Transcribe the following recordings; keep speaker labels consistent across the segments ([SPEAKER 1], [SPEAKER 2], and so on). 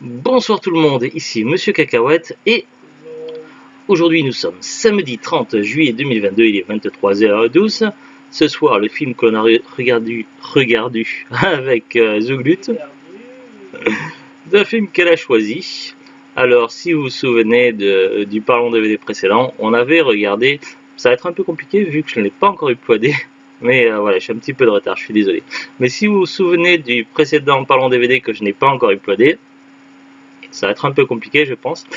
[SPEAKER 1] Bonsoir tout le monde, ici Monsieur Cacahuète et aujourd'hui nous sommes samedi 30 juillet 2022, il est 23h12. Ce soir le film qu'on a regardé avec Zouglut, d'un film qu'elle a choisi. Alors si vous vous souvenez du Parlons DVD précédent, on avait regardé, ça va être un peu compliqué vu que je ne l'ai pas encore uploadé. Mais voilà, je suis un petit peu de retard, je suis désolé. Mais si vous vous souvenez du précédent Parlons DVD que je n'ai pas encore uploadé, ça va être un peu compliqué je pense.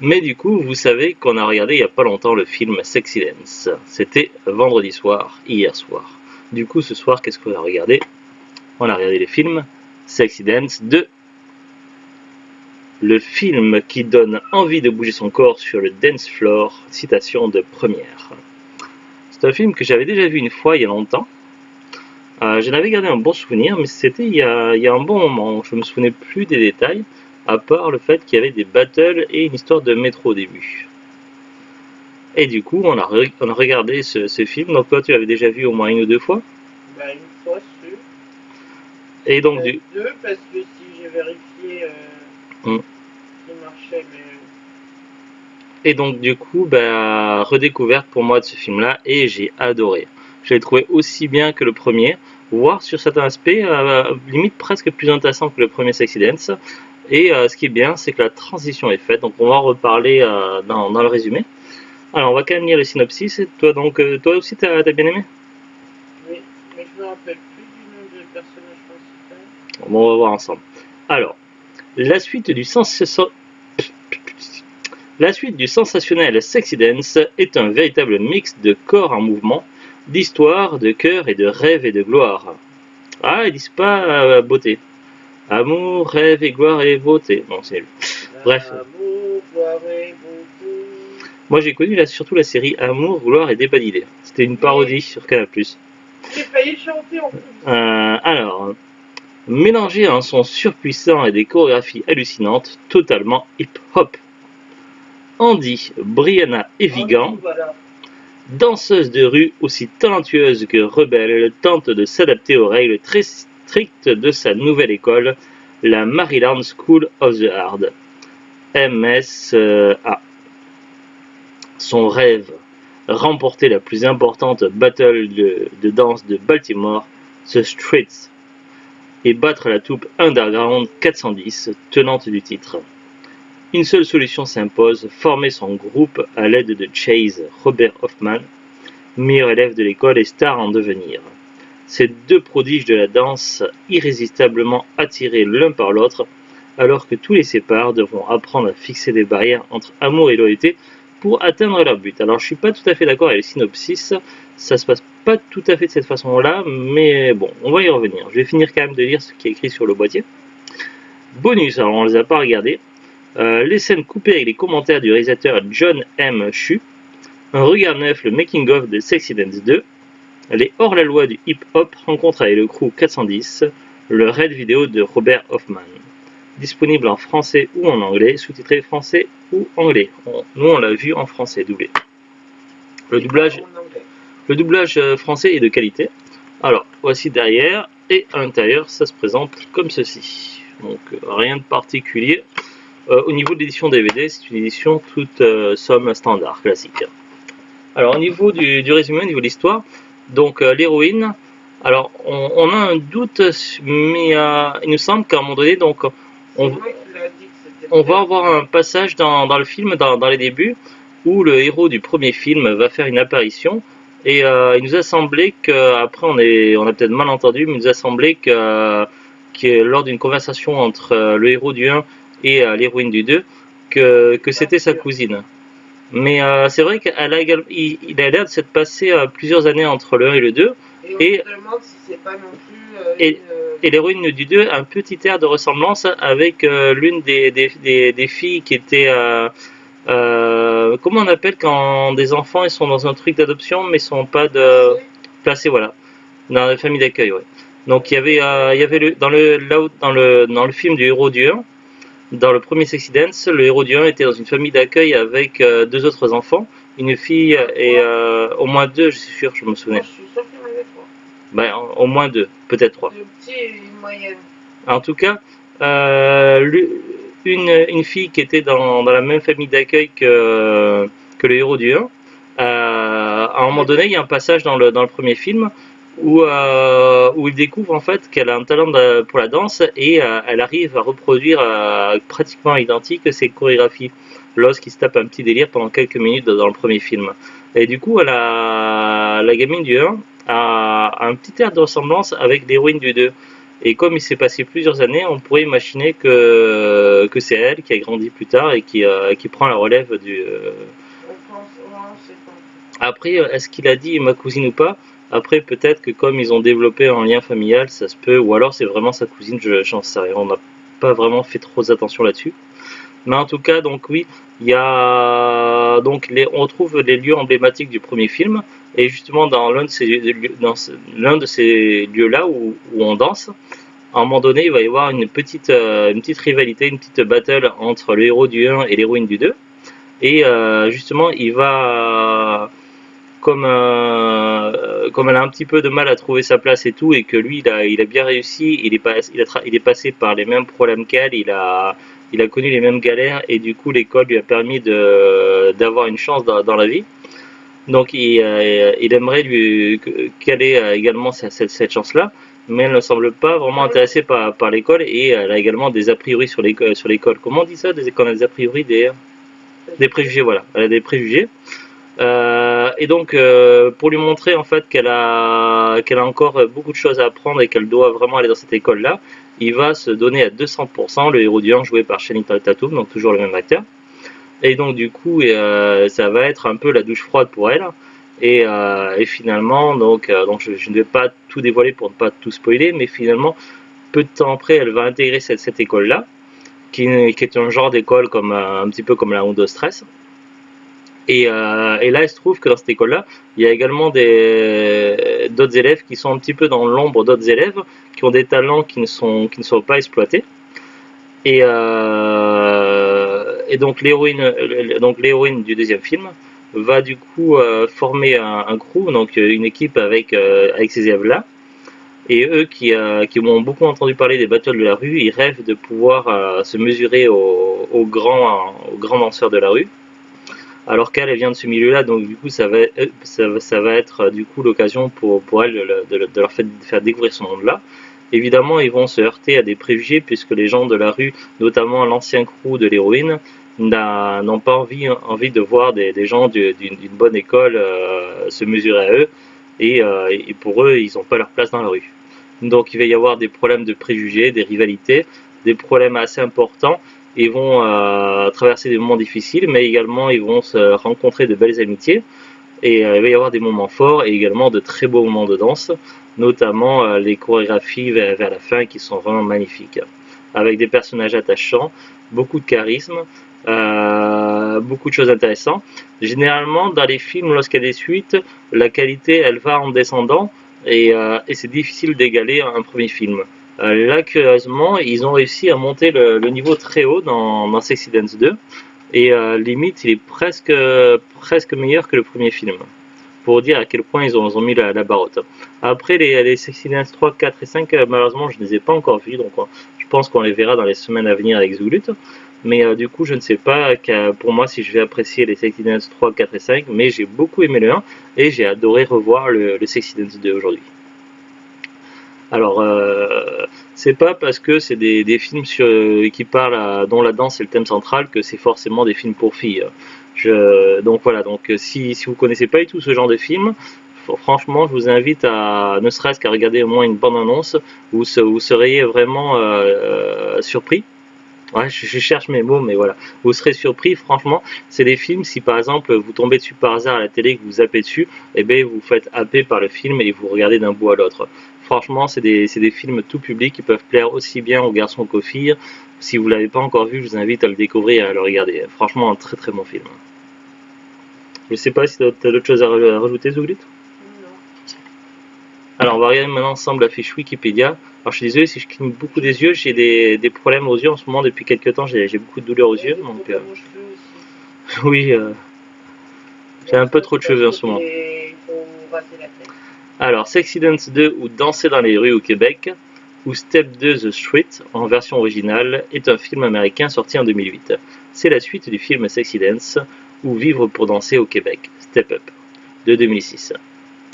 [SPEAKER 1] Mais du coup, vous savez qu'on a regardé il n'y a pas longtemps le film Sexy Dance. C'était vendredi soir, hier soir. Du coup, ce soir, qu'est-ce qu'on a regardé? On a regardé le film Sexy Dance 2. Le film qui donne envie de bouger son corps sur le dance floor, citation de Première. C'est un film que j'avais déjà vu une fois il y a longtemps. J'en avais gardé un bon souvenir, mais c'était il y a un bon moment. Je ne me souvenais plus des détails, à part le fait qu'il y avait des battles et une histoire de métro au début. Et du coup, on a regardé ce film. Donc toi, tu l'avais déjà vu au moins une ou deux fois?
[SPEAKER 2] Bah, une fois sûr.
[SPEAKER 1] Et donc
[SPEAKER 2] deux, parce que si j'ai vérifié qui marchait, mais...
[SPEAKER 1] Et donc du coup, bah, redécouverte pour moi de ce film-là, et j'ai adoré. Je l'ai trouvé aussi bien que le premier, voire sur certains aspects, limite presque plus intéressant que le premier Sexy Dance. Et ce qui est bien, c'est que la transition est faite, donc on va en reparler dans le résumé. Alors on va quand même lire le synopsis. Toi, toi aussi t'as bien aimé?
[SPEAKER 2] Oui, mais je me rappelle plus du nom du personnage principal.
[SPEAKER 1] Bon, on va voir ensemble. Alors, la suite du sensationnel Sexy Dance est un véritable mix de corps en mouvement, d'histoire, de cœur et de rêve et de gloire. Ah, ils disent pas beauté. Amour, rêve et gloire et beauté. Non, c'est nul. Bref.
[SPEAKER 2] Amour, gloire et beauté.
[SPEAKER 1] Moi j'ai connu surtout la série Amour, gloire et débat d'idées. C'était une parodie sur Canal+.
[SPEAKER 2] J'ai failli chanter en plus.
[SPEAKER 1] Alors, mélangé à un son surpuissant et des chorégraphies hallucinantes, totalement hip-hop. Andy, Brianna et Vigan,
[SPEAKER 2] voilà.
[SPEAKER 1] danseuses de rue aussi talentueuses que rebelles, tentent de s'adapter aux règles très strictes de sa nouvelle école, la Maryland School of the Hard, MSA. Son rêve, remporter la plus importante battle de danse de Baltimore, The Streets, et battre la troupe underground 410, tenante du titre. Une seule solution s'impose, former son groupe à l'aide de Chase Robert Hoffman, meilleur élève de l'école et star en devenir. Ces deux prodiges de la danse, irrésistiblement attirés l'un par l'autre, alors que tous les séparent, devront apprendre à fixer des barrières entre amour et loyauté pour atteindre leur but. Alors je suis pas tout à fait d'accord avec le synopsis, ça se passe pas tout à fait de cette façon-là, mais bon, on va y revenir. Je vais finir quand même de lire ce qui est écrit sur le boîtier. Bonus, alors on les a pas regardés. Les scènes coupées avec les commentaires du réalisateur John M. Chu, un regard neuf, le making-of de Sexy Dance 2, les hors-la-loi du hip-hop rencontrent avec le crew 410, le raid vidéo de Robert Hoffman. Disponible en français ou en anglais, sous-titré français ou anglais. Nous on l'a vu en français, doublé. Le doublage français est de qualité. Alors, voici derrière, et à l'intérieur, ça se présente comme ceci. Donc, rien de particulier. Au niveau de l'édition DVD, c'est une édition toute somme standard, classique. Alors au niveau du résumé, au niveau de l'histoire, donc l'héroïne, alors on a un doute, mais il nous semble qu'à un moment donné, donc on va avoir un passage dans le film, dans les débuts, où le héros du premier film va faire une apparition, et il nous a semblé que, après on a peut-être mal entendu, mais il nous a semblé que lors d'une conversation entre le héros du 1 et l'héroïne du 2, que c'était sa cousine. Mais c'est vrai qu'il a l'air de s'être passé plusieurs années entre le 1 et le 2.
[SPEAKER 2] Et on se demande si c'est pas non plus...
[SPEAKER 1] et l'héroïne du 2 a un petit air de ressemblance avec l'une des filles qui était... comment on appelle quand des enfants ils sont dans un truc d'adoption mais ils sont pas placés, voilà, dans la famille d'accueil, ouais. Donc il y avait dans le film du héros du 1, dans le premier Sexy Dance, le héros du 1 était dans une famille d'accueil avec deux autres enfants, une fille et au moins deux, je suis sûr, je me souviens.
[SPEAKER 2] Je suis sûr qu'il y en avait trois.
[SPEAKER 1] Ben, au moins deux, peut-être trois.
[SPEAKER 2] Deux petits et une moyenne.
[SPEAKER 1] En tout cas, une fille qui était dans la même famille d'accueil que le héros du 1. À un moment donné, il y a un passage dans le premier film où il découvre en fait qu'elle a un talent pour la danse et elle arrive à reproduire pratiquement identique ses chorégraphies lorsqu'il se tape un petit délire pendant quelques minutes dans le premier film. Et du coup, la gamine du 1 a un petit air de ressemblance avec l'héroïne du 2. Et comme il s'est passé plusieurs années, on pourrait imaginer que c'est elle qui a grandi plus tard et qui prend la relève du. Après, est-ce qu'il a dit ma cousine ou pas? Après, peut-être que comme ils ont développé un lien familial, ça se peut, ou alors c'est vraiment sa cousine, j'en sais rien. On n'a pas vraiment fait trop attention là-dessus. Mais en tout cas, donc oui, il y a donc on retrouve les lieux emblématiques du premier film, et justement dans l'un de ces lieux-là où on danse, à un moment donné, il va y avoir une petite rivalité, une petite battle entre le héros du 1 et l'héroïne du 2. Et justement, il va, comme elle a un petit peu de mal à trouver sa place et tout, et que lui, il a bien réussi, il est passé par les mêmes problèmes qu'elle, il a connu les mêmes galères, et du coup, l'école lui a permis d'avoir une chance dans la vie. Donc, il aimerait qu'elle ait également cette chance-là, mais elle ne semble pas vraiment intéressée par l'école, et elle a également des a priori sur l'école. Comment on dit ça, quand on a des a priori, des préjugés, voilà. Elle a des préjugés. Et donc, pour lui montrer en fait qu'elle a encore beaucoup de choses à apprendre et qu'elle doit vraiment aller dans cette école-là, il va se donner à 200%, le héros du 1 joué par Channing Tatum, donc toujours le même acteur. Et donc du coup, ça va être un peu la douche froide pour elle. Et finalement, donc je ne vais pas tout dévoiler pour ne pas tout spoiler, mais finalement, peu de temps après, elle va intégrer cette école-là, qui est un genre d'école un petit peu comme la Hondo Stress. Et là, il se trouve que dans cette école-là, il y a également d'autres élèves qui sont un petit peu dans l'ombre d'autres élèves, qui ont des talents qui ne sont pas exploités. Et donc l'héroïne du deuxième film va du coup former un crew, donc une équipe avec ces élèves-là. Et eux qui m'ont beaucoup entendu parler des battles de la rue, ils rêvent de pouvoir se mesurer aux grands danseurs de la rue. Alors qu'elle vient de ce milieu-là, donc du coup ça va être du coup l'occasion pour elle de leur faire découvrir ce monde-là. Évidemment, ils vont se heurter à des préjugés puisque les gens de la rue, notamment l'ancien crew de l'héroïne, n'ont pas envie de voir des gens d'une bonne école se mesurer à eux, et pour eux, ils n'ont pas leur place dans la rue. Donc il va y avoir des problèmes de préjugés, des rivalités, des problèmes assez importants. Ils vont traverser des moments difficiles, mais également ils vont se rencontrer de belles amitiés. Et il va y avoir des moments forts et également de très beaux moments de danse, notamment les chorégraphies vers la fin qui sont vraiment magnifiques, avec des personnages attachants, beaucoup de charisme, beaucoup de choses intéressantes. Généralement, dans les films, lorsqu'il y a des suites, la qualité, elle va en descendant, et c'est difficile d'égaler un premier film. Là, curieusement, ils ont réussi à monter le niveau très haut dans Sexy Dance 2, et limite, il est presque meilleur que le premier film, pour dire à quel point ils ont mis la barre haute. Après, les Sexy Dance 3, 4 et 5, malheureusement, je ne les ai pas encore vus, donc je pense qu'on les verra dans les semaines à venir avec Zoulut. Mais du coup, je ne sais pas pour moi si je vais apprécier les Sexy Dance 3, 4 et 5, mais j'ai beaucoup aimé le 1 et j'ai adoré revoir le Sexy Dance 2 aujourd'hui. Alors, c'est pas parce que c'est des films qui parlent dont la danse est le thème central que c'est forcément des films pour filles. Donc voilà, si vous connaissez pas du tout ce genre de film, franchement, je vous invite à ne serait-ce qu'à regarder au moins une bande-annonce où vous seriez vraiment surpris. Ouais, je cherche mes mots, mais voilà. Vous serez surpris, franchement. C'est des films, si par exemple vous tombez dessus par hasard à la télé, que vous zappez dessus, et bien vous faites happer par le film et vous regardez d'un bout à l'autre. Franchement, c'est des films tout public qui peuvent plaire aussi bien aux garçons qu'aux filles. Si vous ne l'avez pas encore vu, je vous invite à le découvrir et à le regarder. Franchement, un très très bon film. Je sais pas si tu as d'autres choses à rajouter, Zouglit? Alors, on va regarder maintenant ensemble la fiche Wikipédia. Alors, je suis désolé si je cligne beaucoup des yeux, j'ai des problèmes aux yeux en ce moment depuis quelques temps, j'ai beaucoup de douleurs aux yeux. Donc, oui, j'ai un peu trop de cheveux en ce moment. Alors, Sexy Dance 2 ou Danser dans les rues au Québec, ou Step 2 The Street, en version originale, est un film américain sorti en 2008. C'est la suite du film Sexy Dance, ou Vivre pour danser au Québec, Step Up, de 2006.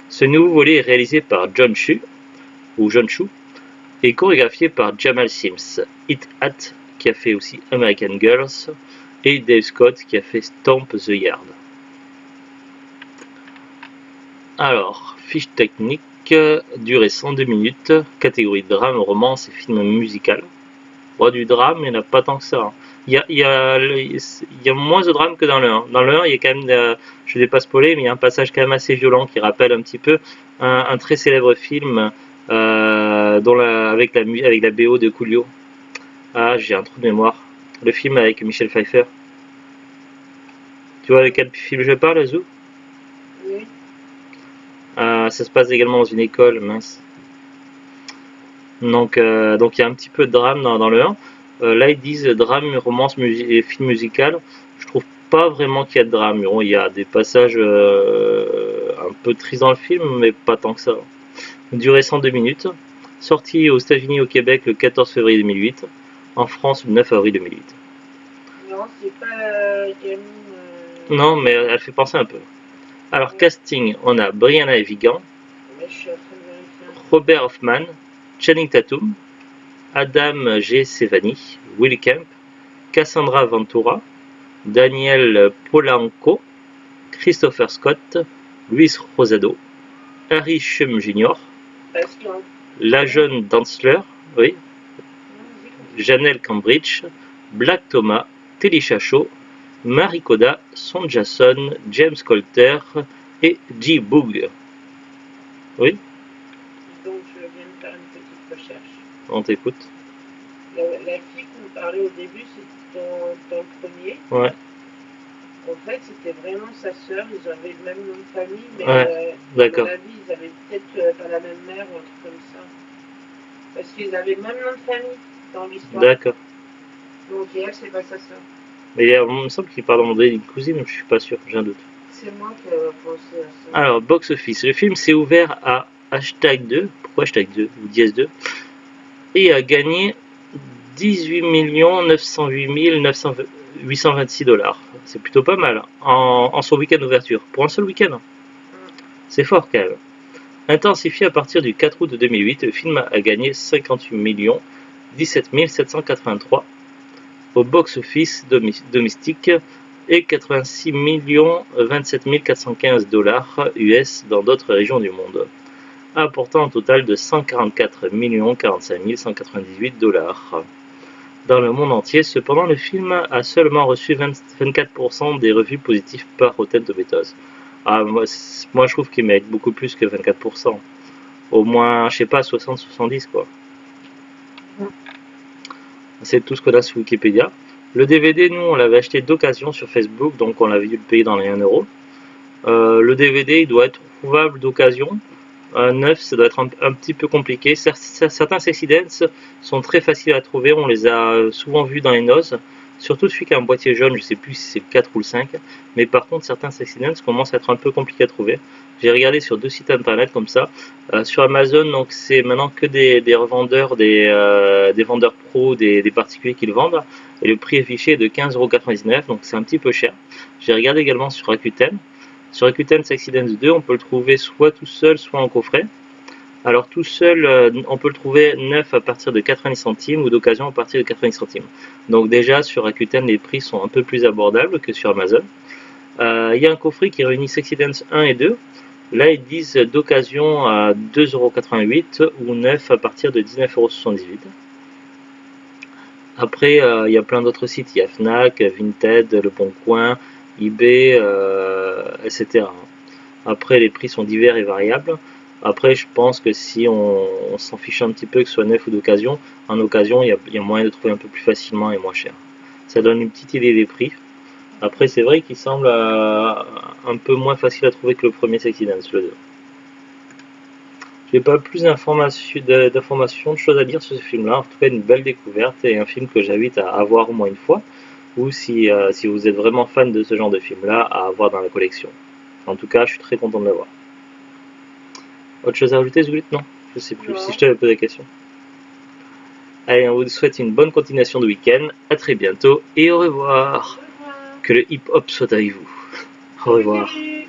[SPEAKER 1] Ce nouveau volet est réalisé par John Chu, et chorégraphié par Jamal Sims, It Hat, qui a fait aussi American Girls, et Dave Scott, qui a fait Stomp the Yard. Alors, fiche technique, durée 102 minutes, catégorie drame, romance et film musical. Bon, du drame, il n'y en a pas tant que ça. Il y a moins de drame que dans le 1. Dans le 1, il y a quand même, je ne vais pas spoiler, mais il y a un passage quand même assez violent qui rappelle un petit peu un très célèbre film avec la BO de Coolio. Ah, j'ai un trou de mémoire. Le film avec Michel Pfeiffer. Tu vois de quel film je parle, Zou?
[SPEAKER 2] Oui.
[SPEAKER 1] Ça se passe également dans une école, mince. Donc il y a un petit peu de drame dans le 1. Là, ils disent drame, romance et film musical. Je trouve pas vraiment qu'il y a de drame. Bon, il y a des passages un peu tristes dans le film, mais pas tant que ça. Durée 102 minutes. Sortie aux États-Unis et au Québec le 14 février 2008. En France le 9 avril 2008.
[SPEAKER 2] Non, c'est pas gamine.
[SPEAKER 1] Non, mais elle fait penser un peu. Alors, casting, on a Brianna Evigan, Robert Hoffman, Channing Tatum, Adam G. Sevani, Will Kemp, Cassandra Ventura, Daniel Polanco, Christopher Scott, Luis Rosado, Harry Shum Jr., la jeune Dantzler, oui, Janelle Cambridge, Black Thomas, Telisha Shaw, Marie Coda, Son Jason, James Coulter et G. Boog. Oui.
[SPEAKER 2] Donc je viens de faire une petite recherche.
[SPEAKER 1] On t'écoute.
[SPEAKER 2] La fille qu'on parlait au début, c'était dans le premier.
[SPEAKER 1] Ouais.
[SPEAKER 2] En fait, c'était vraiment sa sœur. Ils avaient le même nom de famille, mais
[SPEAKER 1] d'accord.
[SPEAKER 2] à mon avis, ils avaient peut-être pas la même mère ou un truc comme ça. Parce qu'ils avaient le même nom de famille dans l'histoire.
[SPEAKER 1] D'accord.
[SPEAKER 2] Donc elle, c'est pas sa sœur.
[SPEAKER 1] Mais il me semble qu'il parle d'une cousine, mais je suis pas sûr, j'ai un doute.
[SPEAKER 2] C'est moi qui ai pensé à ça.
[SPEAKER 1] Alors, box office. Le film s'est ouvert à #2. Pourquoi #2 ou dièse 2 et a gagné 18 908 826 $. C'est plutôt pas mal en son week-end d'ouverture. Pour un seul week-end. C'est fort quand même. Intensifié à partir du 4 août 2008, le film a gagné 58 17 783 au box-office domestique et 86 27 415 $ US dans d'autres régions du monde, apportant un total de 144 45 198 $. Dans le monde entier, cependant, le film a seulement reçu 24% des revues positives par Rotten Tomatoes. Ah, moi, je trouve qu'il mérite beaucoup plus que 24%. Au moins, je sais pas, 60-70 quoi. C'est tout ce qu'on a sur Wikipédia. Le DVD, nous, on l'avait acheté d'occasion sur Facebook, donc on l'avait dû le payer dans les 1 €. Le DVD, il doit être trouvable d'occasion. Neuf, ça doit être un petit peu compliqué. Certains Sexy Dance sont très faciles à trouver. On les a souvent vus dans les noces. Surtout celui qui a un boîtier jaune, je sais plus si c'est le 4 ou le 5. Mais par contre, certains Sexy Dance commencent à être un peu compliqués à trouver. J'ai regardé sur 2 sites internet comme ça. Sur Amazon, donc c'est maintenant que des revendeurs, des vendeurs pros, des particuliers qui le vendent. Et le prix affiché est de 15,99 €, donc c'est un petit peu cher. J'ai regardé également sur Rakuten. Sur Rakuten Sexy Dance 2, on peut le trouver soit tout seul, soit en coffret. Alors tout seul, on peut le trouver neuf à partir de 90 centimes ou d'occasion à partir de 90 centimes. Donc déjà sur Rakuten, les prix sont un peu plus abordables que sur Amazon. Il y a un coffret qui réunit Sexy Dance 1 et 2. Là, ils disent d'occasion à 2,88 € ou neuf à partir de 19,78 €. Après, il y a plein d'autres sites. Il y a Fnac, Vinted, Le Bon Coin, eBay, etc. Après, les prix sont divers et variables. Après, je pense que si on s'en fiche un petit peu, que ce soit neuf ou d'occasion, en occasion, il y a moyen de trouver un peu plus facilement et moins cher. Ça donne une petite idée des prix. Après, c'est vrai qu'il semble un peu moins facile à trouver que le premier Sexy Dance, le 2. J'ai pas plus d'informations, de choses à dire sur ce film-là. En tout cas, une belle découverte et un film que j'invite à voir au moins une fois. Ou si vous êtes vraiment fan de ce genre de film-là, à avoir dans la collection. En tout cas, je suis très content de l'avoir. Autre chose à ajouter, Zulit? Non, je sais plus.
[SPEAKER 2] Non.
[SPEAKER 1] Si je t'avais posé la question. Allez, on vous souhaite une bonne continuation de week-end. À très bientôt et au revoir.
[SPEAKER 2] Au revoir.
[SPEAKER 1] Que le hip-hop soit avec vous. Au revoir.
[SPEAKER 2] Salut.